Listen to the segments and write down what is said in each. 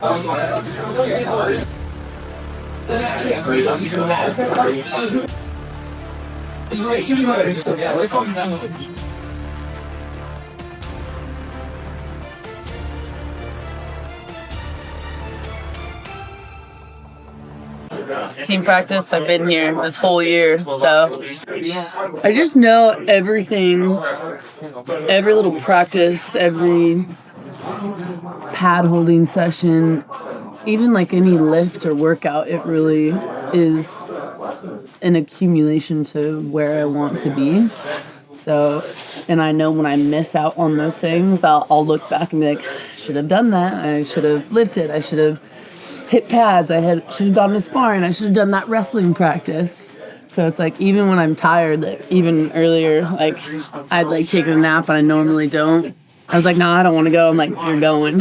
Team practice, I've been here this whole year, so I just know everything, every little practice, every pad holding session, even like any lift or workout, it really is an accumulation to where I want to be. So, and I know when I miss out on those things, I'll look back and be like, I should have done that. I should have lifted. I should have hit pads. Should have gone to sparring. I should have done that wrestling practice. So it's like, even when I'm tired, like even earlier, like I'd like take a nap and I normally don't. I was like, no, I don't want to go. I'm like, you're going.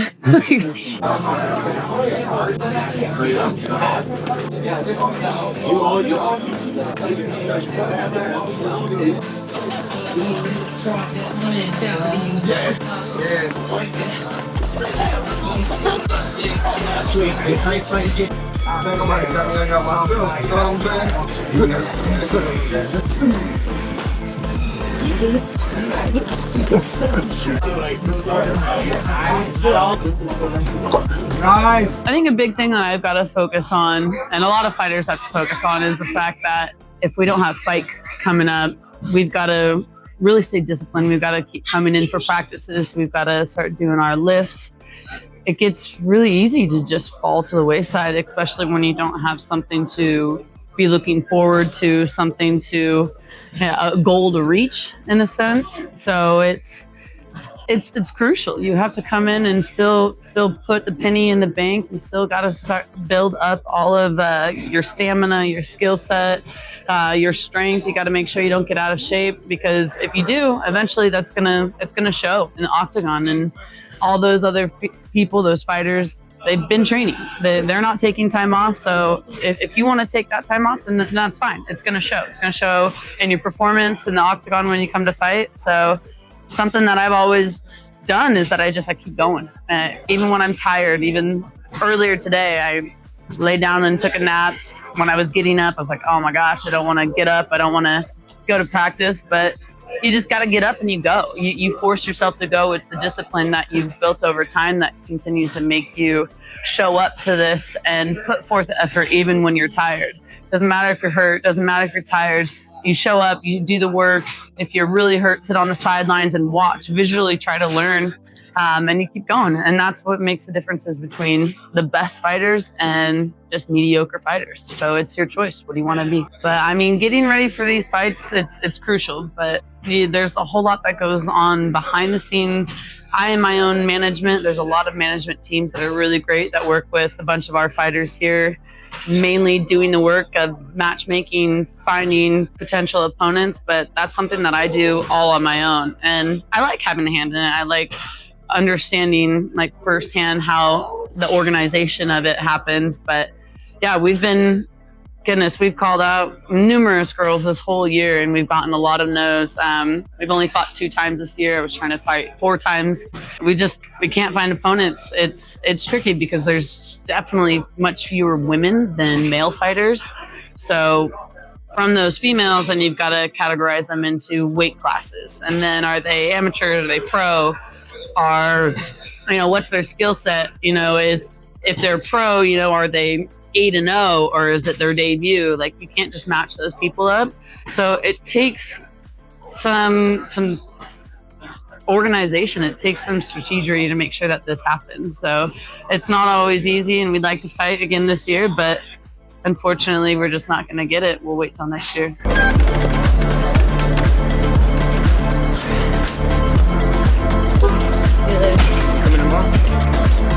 Nice. I think a big thing that I've got to focus on, and a lot of fighters have to focus on, is the fact that if we don't have fights coming up, we've got to really stay disciplined. We've got to keep coming in for practices. We've got to start doing our lifts. It gets really easy to just fall to the wayside, especially when you don't have something to be looking forward to, something to, a goal to reach in a sense. So it's crucial. You have to come in and still put the penny in the bank. You still got to start build up all of your stamina, your skill set, your strength. You got to make sure you don't get out of shape, because if you do, eventually it's gonna show in the octagon. And all those other people, those fighters, they've been training. They're not taking time off. So if you want to take that time off, then that's fine. It's going to show. It's going to show in your performance in the octagon when you come to fight. So something that I've always done is that I keep going. Even when I'm tired, even earlier today, I laid down and took a nap. When I was getting up, I was like, oh my gosh, I don't want to get up. I don't want to go to practice. But you just got to get up and you go. You force yourself to go with the discipline that you've built over time that continues to make you show up to this and put forth effort even when you're tired. Doesn't matter if you're hurt, doesn't matter if you're tired. You show up, you do the work. If you're really hurt, sit on the sidelines and watch, visually try to learn, and you keep going. And that's what makes the differences between the best fighters and just mediocre fighters. So it's your choice. What do you want to be? But I mean, getting ready for these fights, it's crucial. But there's a whole lot that goes on behind the scenes. I am my own management. There's a lot of management teams that are really great that work with a bunch of our fighters here, mainly doing the work of matchmaking, finding potential opponents. But that's something that I do all on my own. And I like having a hand in it. I like understanding like firsthand how the organization of it happens. But yeah, we've called out numerous girls this whole year and we've gotten a lot of no's. We've only fought 2 times this year. I was trying to fight 4 times. We can't find opponents. It's tricky because there's definitely much fewer women than male fighters. So from those females, then you've got to categorize them into weight classes. And then are they amateur? Are they pro? What's their skill set? Is if they're pro, are they 8-0 or is it their debut? Like, you can't just match those people up. So it takes some organization. It takes some strategy to make sure that this happens. So it's not always easy, and we'd like to fight again this year, but unfortunately, we're just not going to get it. We'll wait till next year.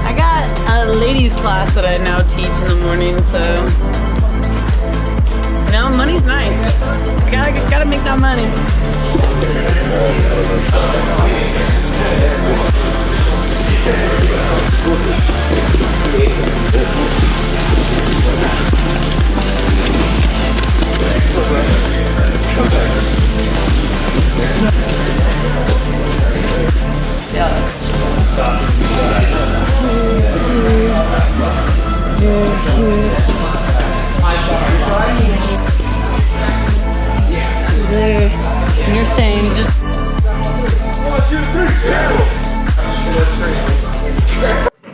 I got a ladies class that I now teach in the morning, so money's nice. I gotta make that money.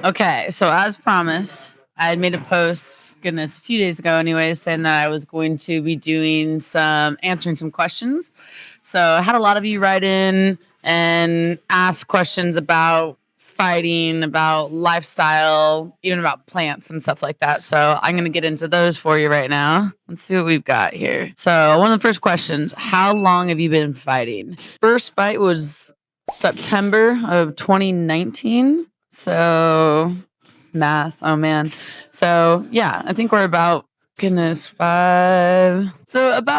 Okay, so as promised, I had made a post, goodness, a few days ago anyway, saying that I was going to be doing answering some questions. So I had a lot of you write in and ask questions about fighting, about lifestyle, even about plants and stuff like that. So I'm going to get into those for you right now. Let's see what we've got here. So one of the first questions, how long have you been fighting? First fight was September of 2019. So math. Oh man. So yeah, I think we're about about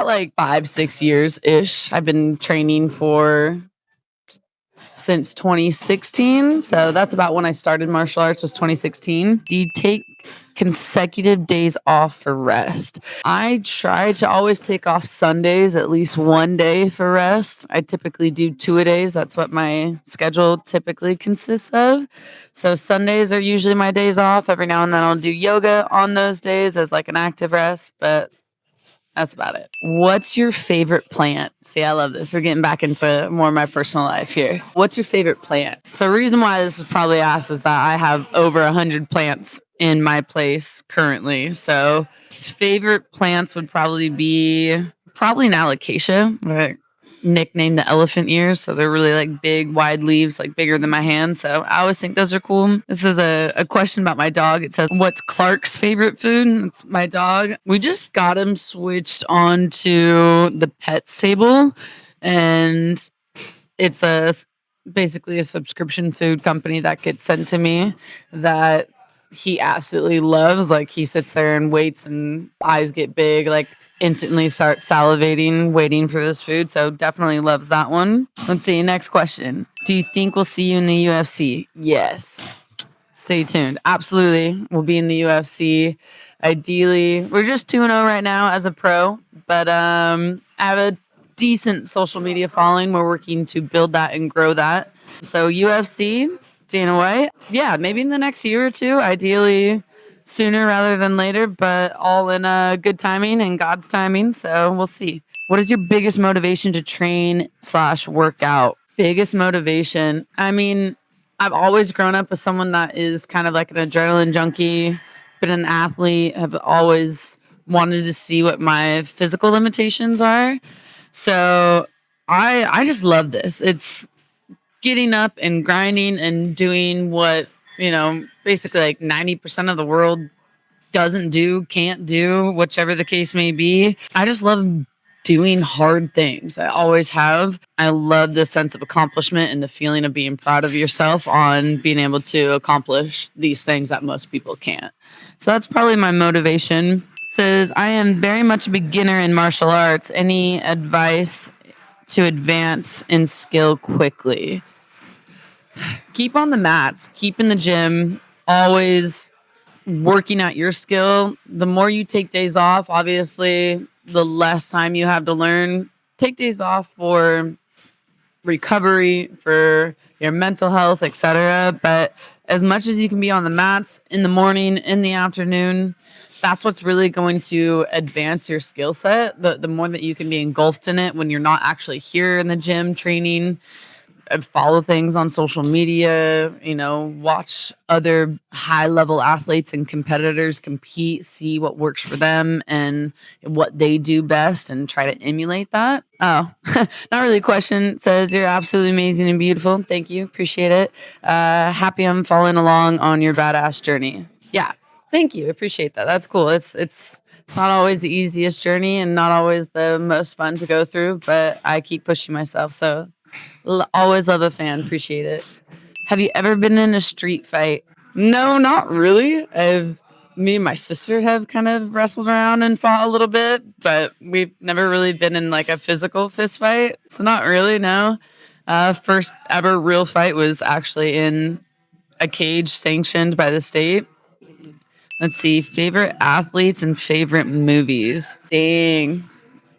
like 5-6 years ish. I've been training for since 2016. So that's about when I started martial arts, was 2016. Do you take consecutive days off for rest? I try to always take off Sundays, at least one day for rest. I typically do 2-a-days. That's what my schedule typically consists of. So Sundays are usually my days off. Every now and then I'll do yoga on those days as like an active rest, but that's about it. What's your favorite plant? See, I love this. We're getting back into more of my personal life here. What's your favorite plant? So the reason why this is probably asked is that I have over 100 plants in my place currently. So favorite plants would probably be an alocasia, right? Nicknamed the elephant ears. So they're really like big, wide leaves, like bigger than my hand. So I always think those are cool. This is a question about my dog. It says, what's Clark's favorite food? It's my dog. We just got him switched onto the pets table, and it's basically a subscription food company that gets sent to me that he absolutely loves. Like he sits there and waits and eyes get big, like instantly start salivating, waiting for this food. So definitely loves that one. Let's see. Next question. Do you think we'll see you in the UFC? Yes. Stay tuned. Absolutely. We'll be in the UFC. Ideally, we're just 2-0 right now as a pro, but I have a decent social media following. We're working to build that and grow that. So UFC, Dana White. Yeah, maybe in the next year or two, ideally sooner rather than later, but all in good timing and God's timing. So we'll see. What is your biggest motivation to train/work out? Biggest motivation. I mean, I've always grown up with someone that is kind of like an adrenaline junkie, been an athlete, have always wanted to see what my physical limitations are. So I just love this. It's getting up and grinding and doing what, basically like 90% of the world doesn't do, can't do, whichever the case may be. I just love doing hard things. I always have. I love the sense of accomplishment and the feeling of being proud of yourself on being able to accomplish these things that most people can't. So that's probably my motivation. It says, I am very much a beginner in martial arts. Any advice to advance in skill quickly? Keep on the mats, keep in the gym, always working at your skill. The more you take days off, obviously, the less time you have to learn. Take days off for recovery, for your mental health, etc. But as much as you can be on the mats in the morning, in the afternoon, that's what's really going to advance your skill set. The more that you can be engulfed in it when you're not actually here in the gym training, follow things on social media, watch other high-level athletes and competitors compete, see what works for them and what they do best and try to emulate that. Oh, not really a question. It says, you're absolutely amazing and beautiful. Thank you. Appreciate it. Happy I'm following along on your badass journey. Yeah. Thank you. Appreciate that. That's cool. It's not always the easiest journey and not always the most fun to go through, but I keep pushing myself. So always love a fan. Appreciate it. Have you ever been in a street fight? No, not really. Me and my sister have kind of wrestled around and fought a little bit, but we've never really been in like a physical fist fight. So not really, no. First ever real fight was actually in a cage sanctioned by the state. Let's see. Favorite athletes and favorite movies. Dang.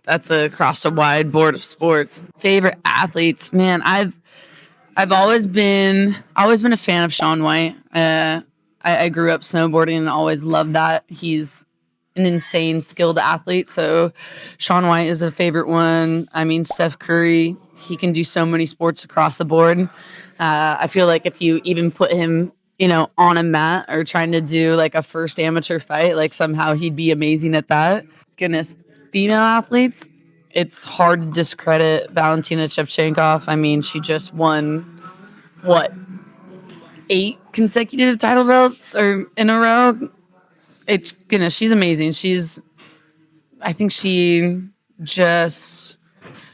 That's across a wide board of sports. Favorite athletes, man. I've always been a fan of Shaun White. I grew up snowboarding and always loved that. He's an insane skilled athlete. So Shaun White is a favorite one. I mean, Steph Curry, he can do so many sports across the board. I feel like if you even put him on a mat or trying to do like a first amateur fight, like somehow he'd be amazing at that. Goodness, female athletes, it's hard to discredit Valentina Shevchenko. I mean, she just won, what, 8 consecutive title belts or in a row? She's amazing. I think she just,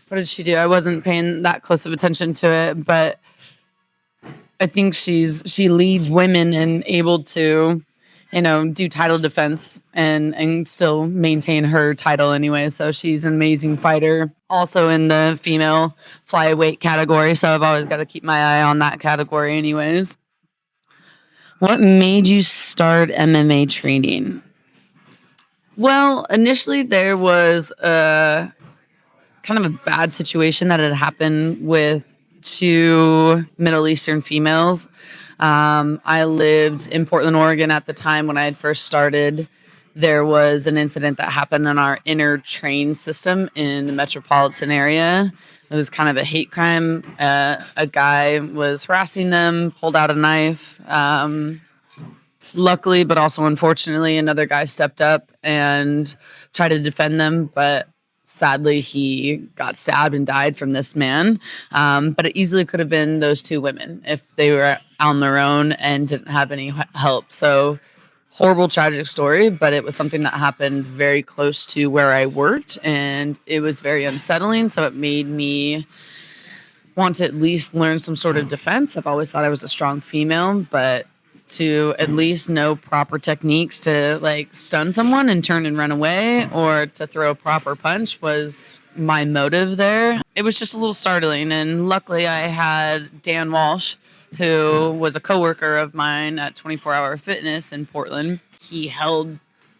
what did she do? I wasn't paying that close of attention to it, but I think she leads women and able to, do title defense and still maintain her title anyway. So she's an amazing fighter. Also in the female flyweight category. So I've always got to keep my eye on that category anyways. What made you start MMA training? Well, initially there was a kind of a bad situation that had happened with 2 Middle Eastern females. I lived in Portland, Oregon at the time when I had first started. There was an incident that happened in our inner train system in the metropolitan area. It was kind of a hate crime. A guy was harassing them, pulled out a knife. Luckily, but also unfortunately, another guy stepped up and tried to defend them, but sadly, he got stabbed and died from this man. But it easily could have been those 2 women if they were on their own and didn't have any help. So horrible, tragic story, but it was something that happened very close to where I worked, and it was very unsettling. So it made me want to at least learn some sort of defense. I've always thought I was a strong female, but to at least know proper techniques to like stun someone and turn and run away or to throw a proper punch was my motive there. It was just a little startling. And luckily I had Dan Walsh, who was a coworker of mine at 24 Hour Fitness in Portland. He held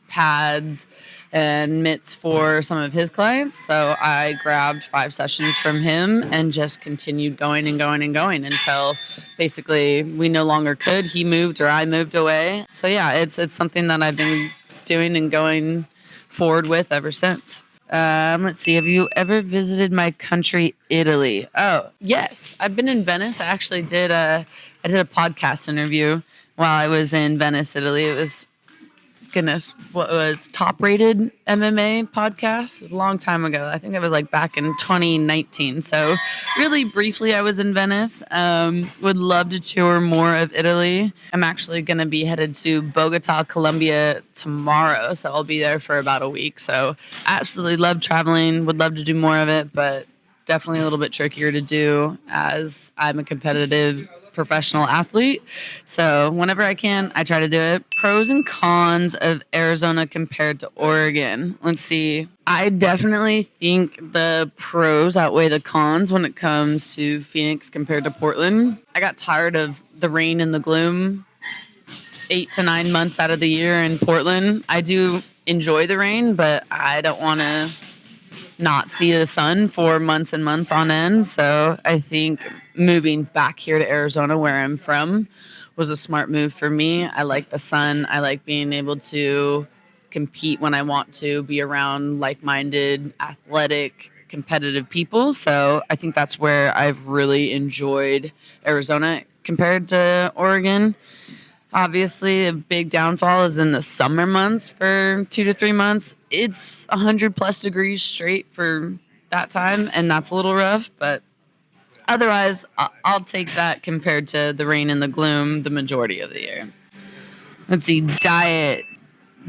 pads and mitts for some of his clients. So I grabbed 5 sessions from him and just continued going and going and going until basically we no longer could. He moved or I moved away. So yeah, it's something that I've been doing and going forward with ever since. Let's see. Have you ever visited my country, Italy? Oh, yes. I've been in Venice. I actually did a podcast interview while I was in Venice, Italy. It was what was top rated MMA podcast. It was a long time ago. I think that was like back in 2019. So really briefly, I was in Venice. Would love to tour more of Italy. I'm actually going to be headed to Bogota, Colombia tomorrow. So I'll be there for about a week. So absolutely love traveling. Would love to do more of it, but definitely a little bit trickier to do as I'm a competitive professional athlete. So whenever I can, I try to do it. Pros and cons of Arizona compared to Oregon. Let's see. I definitely think the pros outweigh the cons when it comes to Phoenix compared to Portland. I got tired of the rain and the gloom 8 to 9 months out of the year in Portland. I do enjoy the rain, but I don't want to not see the sun for months and months on end. So I think moving back here to Arizona, where I'm from, was a smart move for me. I like the sun. I like being able to compete when I want to, be around like-minded, athletic, competitive people. So I think that's where I've really enjoyed Arizona compared to Oregon. Obviously, a big downfall is in the summer months for 2 to 3 months. It's 100 plus degrees straight for that time, and that's a little rough. But otherwise, I'll take that compared to the rain and the gloom the majority of the year. Let's see, diet.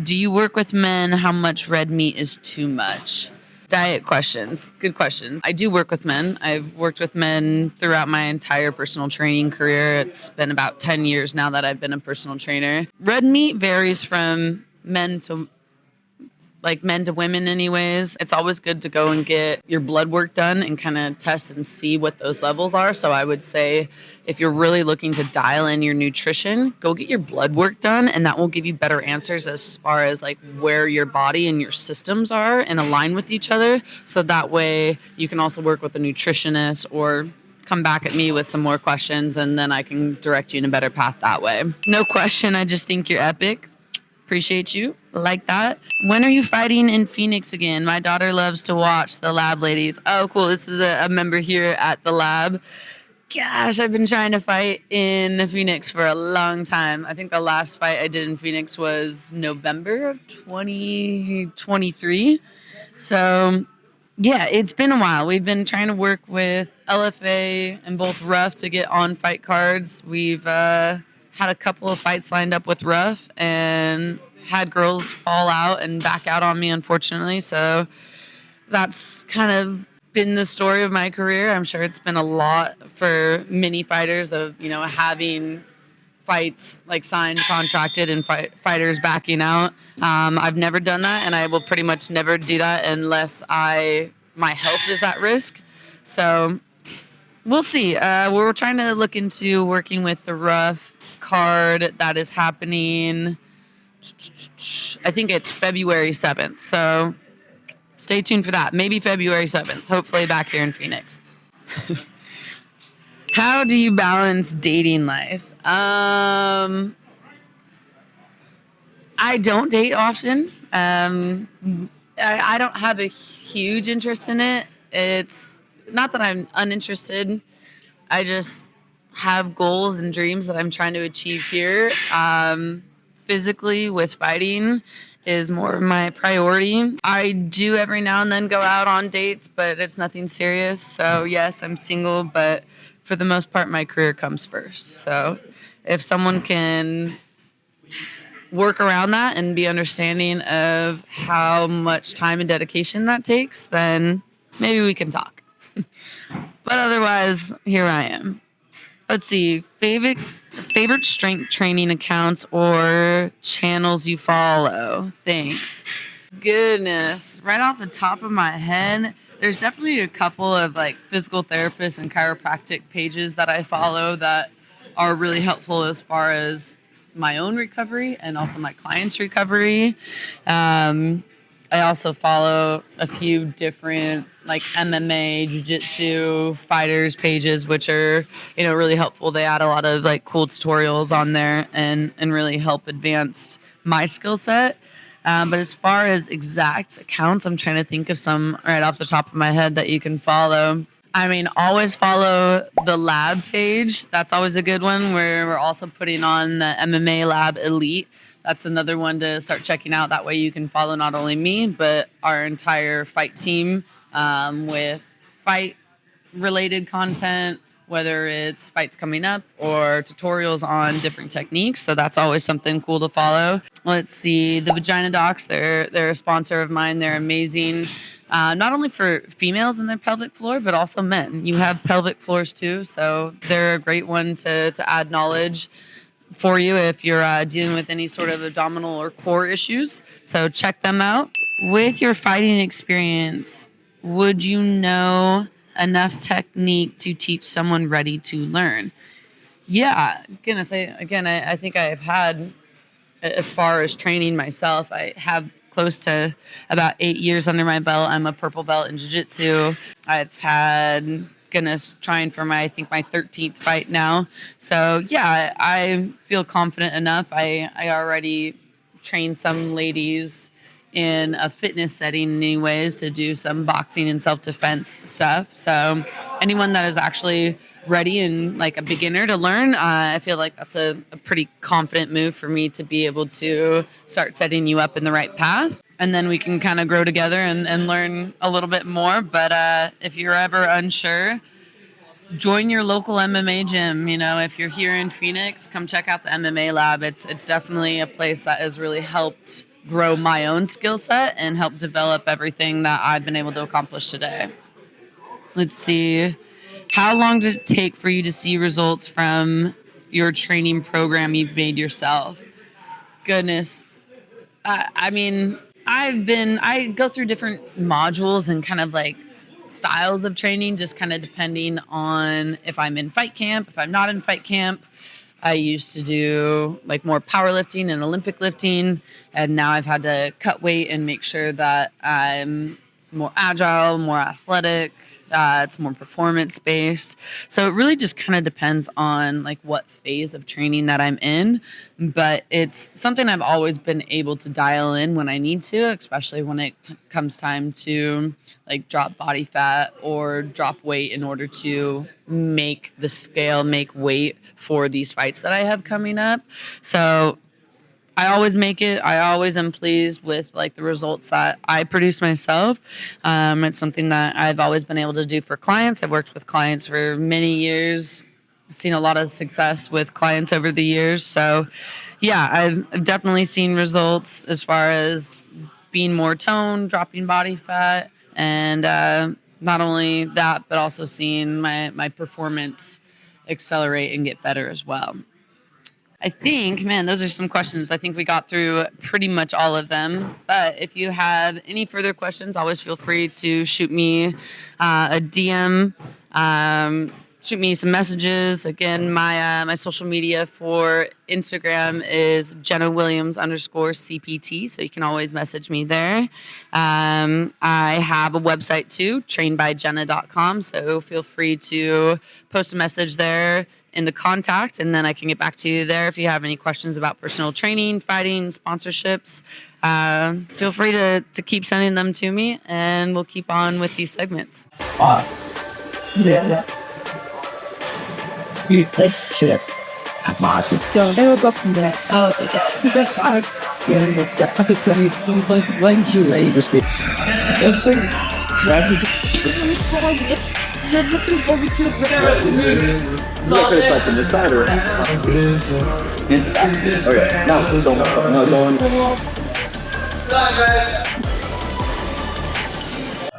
Do you work with men? How much red meat is too much? Diet questions. Good questions. I do work with men. I've worked with men throughout my entire personal training career. It's been about 10 years now that I've been a personal trainer. Red meat varies from men to women anyways. It's always good to go and get your blood work done and kind of test and see what those levels are. So I would say if you're really looking to dial in your nutrition, go get your blood work done, and that will give you better answers as far as like where your body and your systems are and align with each other. So that way you can also work with a nutritionist or come back at me with some more questions, and then I can direct you in a better path that way. No question. I just think you're epic. Appreciate you. Like that. When are you fighting in Phoenix again? My daughter loves to watch the Lab Ladies. Oh, cool. This is a member here at the Lab. Gosh, I've been trying to fight in Phoenix for a long time. I think the last fight I did in Phoenix was November of 2023. So, yeah, it's been a while. We've been trying to work with LFA and both Rough to get on fight cards. We've had a couple of fights lined up with Rough and had girls fall out and back out on me, unfortunately. So that's kind of been the story of my career. I'm sure it's been a lot for many fighters of, having fights like signed, contracted, and fighters backing out. I've never done that, and I will pretty much never do that unless my health is at risk. So we'll see. We're trying to look into working with the Rough card that is happening. I think it's February 7th. So stay tuned for that. Maybe February 7th. Hopefully back here in Phoenix. How do you balance dating life? I don't date often. I don't have a huge interest in it. It's not that I'm uninterested. I just have goals and dreams that I'm trying to achieve here. Physically with fighting is more of my priority. I do every now and then go out on dates, but it's nothing serious. So yes, I'm single, but for the most part, my career comes first. So if someone can work around that and be understanding of how much time and dedication that takes, then maybe we can talk. But otherwise, here I am. Let's see, favorite strength training accounts or channels you follow? Thanks. Goodness, right off the top of my head, there's definitely a couple of like physical therapists and chiropractic pages that I follow that are really helpful as far as my own recovery and also my clients' recovery. I also follow a few different like MMA, jiu-jitsu fighters pages, which are, really helpful. They add a lot of like cool tutorials on there and really help advance my skill set. But as far as exact accounts, I'm trying to think of some right off the top of my head that you can follow. I mean, always follow the lab page. That's always a good one where we're also putting on the MMA Lab Elite. That's another one to start checking out. That way you can follow not only me, but our entire fight team with fight-related content, whether it's fights coming up or tutorials on different techniques. So that's always something cool to follow. Let's see, the Vagina Docs, they're a sponsor of mine. They're amazing, not only for females in their pelvic floor, but also men. You have pelvic floors too, so they're a great one to add knowledge for you if you're dealing with any sort of abdominal or core issues. So check them out. With your fighting experience, would you know enough technique to teach someone ready to learn? Yeah, I think I've had, as far as training myself, I have close to about 8 years under my belt. I'm a purple belt in jiu-jitsu. I've had trying for my 13th fight now. So yeah, I feel confident enough. I already trained some ladies in a fitness setting anyways to do some boxing and self-defense stuff. So anyone that is actually ready and like a beginner to learn, I feel like that's a pretty confident move for me to be able to start setting you up in the right path. And then we can kind of grow together and learn a little bit more. But if you're ever unsure, join your local MMA gym. If you're here in Phoenix, come check out the MMA Lab. It's definitely a place that has really helped grow my own skill set and help develop everything that I've been able to accomplish today. Let's see. How long did it take for you to see results from your training program you've made yourself? Goodness. I go through different modules and kind of like styles of training, just kind of depending on if I'm in fight camp, if I'm not in fight camp. I used to do like more powerlifting and Olympic lifting, and now I've had to cut weight and make sure that I'm more agile, more athletic. It's more performance based. So it really just kind of depends on like what phase of training that I'm in. But it's something I've always been able to dial in when I need to, especially when it comes time to like drop body fat or drop weight in order to make the scale make weight for these fights that I have coming up. So I always make it. I always am pleased with like the results that I produce myself. It's something that I've always been able to do for clients. I've worked with clients for many years. I've seen a lot of success with clients over the years. So, yeah, I've definitely seen results as far as being more toned, dropping body fat, and not only that, but also seeing my performance accelerate and get better as well. I think, man, those are some questions. I think we got through pretty much all of them. But if you have any further questions, always feel free to shoot me a DM, shoot me some messages. Again, my social media for Instagram is jennawilliams_cpt, so you can always message me there. I have a website too, trainedbyjenna.com, so feel free to post a message there in the contact, and then I can get back to you there if you have any questions about personal training, fighting, sponsorships. Feel free to keep sending them to me, and we'll keep on with these segments. Yeah. You take shifts at Marshall. So they will go from there. Oh, that's fine. Yeah, when you lay the stick. Yes, you're looking over to the Look at like in the side or okay. No, don't.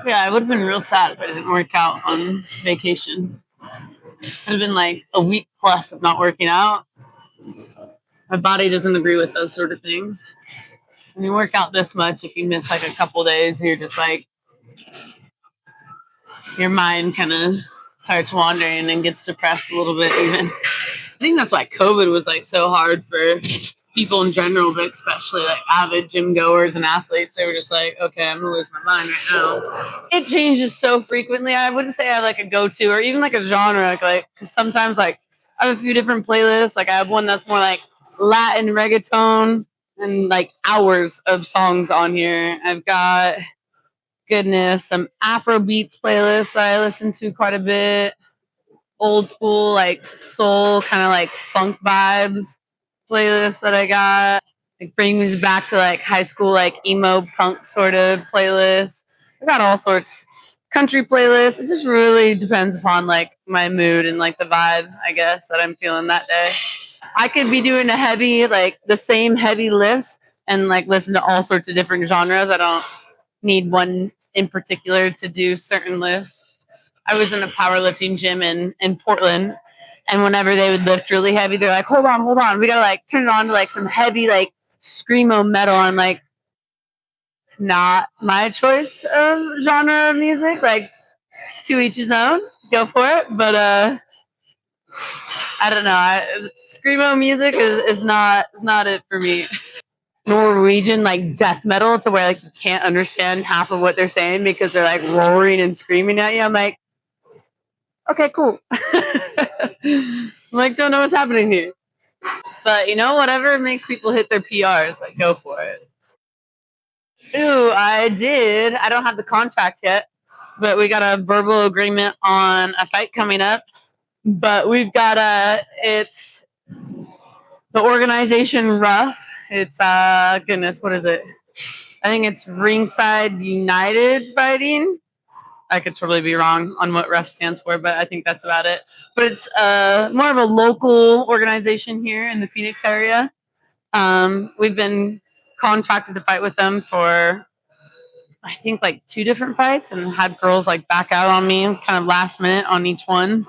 Yeah, I would have been real sad if I didn't work out on vacation. It would have been like a week plus of not working out. My body doesn't agree with those sort of things. When you work out this much, if you miss like a couple days, you're just like, your mind kind of starts wandering and gets depressed a little bit even. I think that's why COVID was like so hard for people in general, but especially like avid gym goers and athletes. They were just like, okay, I'm gonna lose my mind right now. It changes so frequently. I wouldn't say I have like a go-to or even like a genre, like because sometimes like I have a few different playlists. Like I have one that's more like Latin reggaeton and like hours of songs on here. I've got some Afro beats playlists that I listen to quite a bit. Old school, like soul, kind of like funk vibes playlist that I got. It brings me back to like high school, like emo punk sort of playlist. I got all sorts. Country playlists. It just really depends upon like my mood and like the vibe, I guess, that I'm feeling that day. I could be doing a heavy, like the same heavy lifts and like listen to all sorts of different genres. I don't need one in particular to do certain lifts. I was in a powerlifting gym in Portland, and whenever they would lift really heavy, they're like, hold on, we gotta like turn it on to like some heavy like screamo metal. I'm like, not my choice of genre of music. Like, to each his own, go for it. But I don't know. Screamo music is not it for me. Norwegian like death metal to where like you can't understand half of what they're saying because they're like roaring and screaming at you. I'm like, okay, cool. I'm like, don't know what's happening here. But you know, whatever makes people hit their PRs, like go for it. Ooh, I did. I don't have the contract yet, but we got a verbal agreement on a fight coming up. But we've got it's the organization Rough. It's goodness, what is it? I think it's Ringside United Fighting. I could totally be wrong on what REF stands for, but I think that's about it. But it's more of a local organization here in the Phoenix area. We've been contracted to fight with them for, I think, like 2 different fights and had girls like back out on me kind of last minute on each one.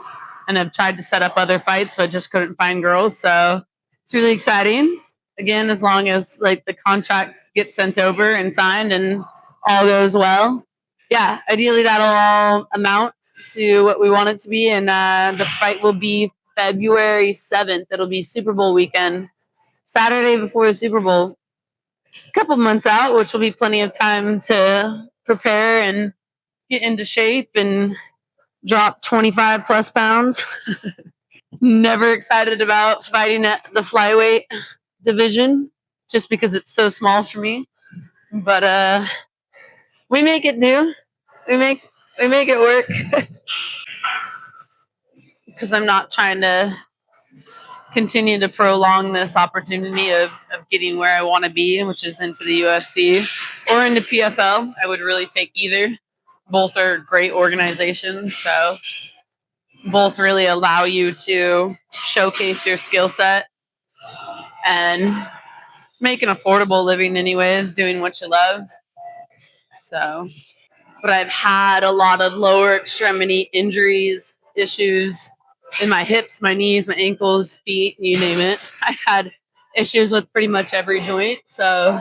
And I've tried to set up other fights, but just couldn't find girls. So it's really exciting. Again, as long as like the contract gets sent over and signed and all goes well. Yeah, ideally that'll all amount to what we want it to be. And the fight will be February 7th. It'll be Super Bowl weekend, Saturday before the Super Bowl. A couple months out, which will be plenty of time to prepare and get into shape and drop 25 plus pounds. Never excited about fighting at the flyweight division just because it's so small for me. But we make it do. We make it work because I'm not trying to continue to prolong this opportunity of getting where I want to be, which is into the UFC or into PFL. I would really take either. Both are great organizations, so both really allow you to showcase your skill set and make an affordable living anyways, doing what you love. So, but I've had a lot of lower extremity injuries, issues in my hips, my knees, my ankles, feet, you name it. I've had issues with pretty much every joint. So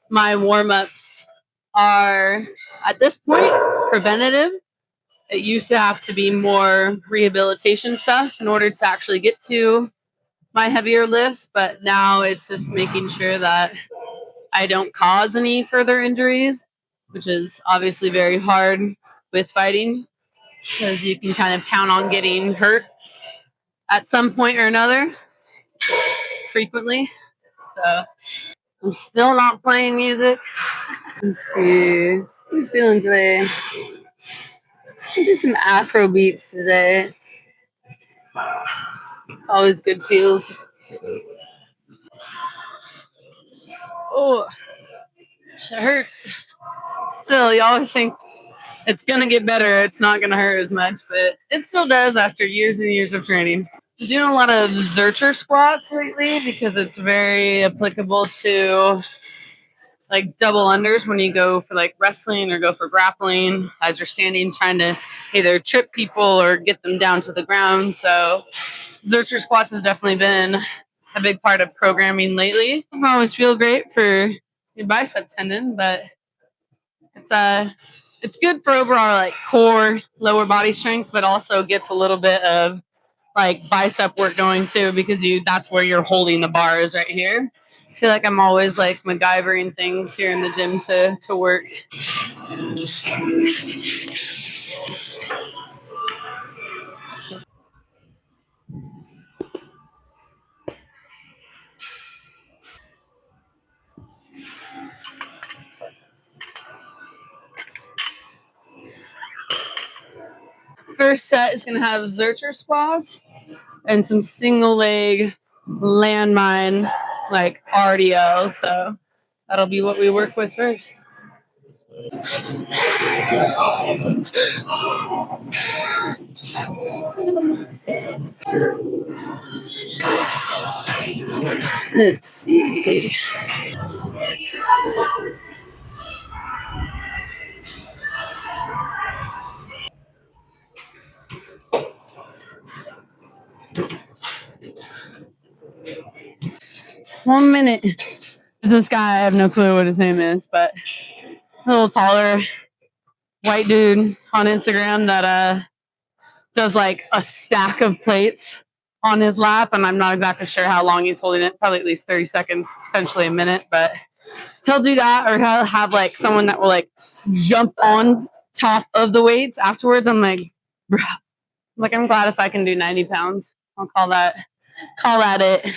my warm-ups are at this point preventative. It used to have to be more rehabilitation stuff in order to actually get to my heavier lifts, but now it's just making sure that I don't cause any further injuries, which is obviously very hard with fighting because you can kind of count on getting hurt at some point or another frequently. So I'm still not playing music. Let's see. What are you feeling today? I'll do some Afro beats today. It's always good feels. Oh, it hurts. Still, you always think it's going to get better. It's not going to hurt as much, but it still does after years and years of training. I'm doing a lot of Zercher squats lately because it's very applicable to like double unders when you go for like wrestling or go for grappling as you're standing trying to either trip people or get them down to the ground. So Zercher squats has definitely been a big part of programming lately. It doesn't always feel great for your bicep tendon, but it's good for overall like core lower body strength, but also gets a little bit of like bicep work going too because that's where you're holding the bars right here. I feel like I'm always like MacGyvering things here in the gym to work. First set is gonna have Zercher squats and some single leg landmine like RDO. So that'll be what we work with first. Let's see. 1 minute. There's this guy, I have no clue what his name is, but a little taller white dude on Instagram that does like a stack of plates on his lap, and I'm not exactly sure how long he's holding it, probably at least 30 seconds, potentially a minute, but he'll do that, or he'll have like someone that will like jump on top of the weights afterwards. I'm like, bro, I'm glad if I can do 90 pounds. I'll call that it.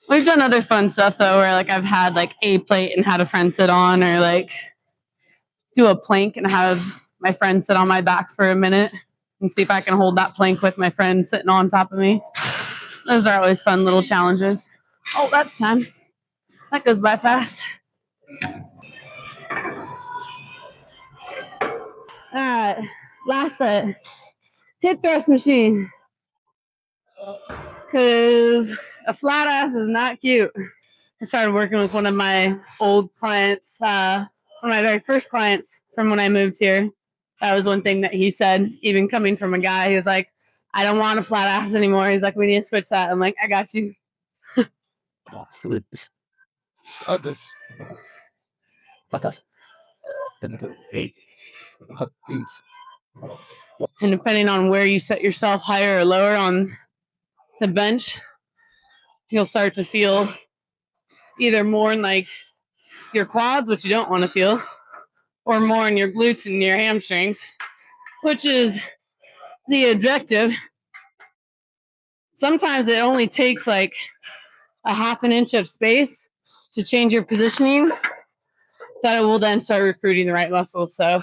We've done other fun stuff though, where like I've had like a plate and had a friend sit on, or like do a plank and have my friend sit on my back for a minute and see if I can hold that plank with my friend sitting on top of me. Those are always fun little challenges. Oh, that's time. That goes by fast. All right, last set. Hip thrust machine. Because a flat ass is not cute. I started working with one of my old clients, one of my very first clients from when I moved here. That was one thing that he said, even coming from a guy. He was like, I don't want a flat ass anymore. He's like, we need to switch that. I'm like, I got you. And depending on where you set yourself higher or lower on the bench, you'll start to feel either more in like your quads, which you don't want to feel, or more in your glutes and your hamstrings, which is the objective. Sometimes it only takes like a half an inch of space to change your positioning that it will then start recruiting the right muscles. So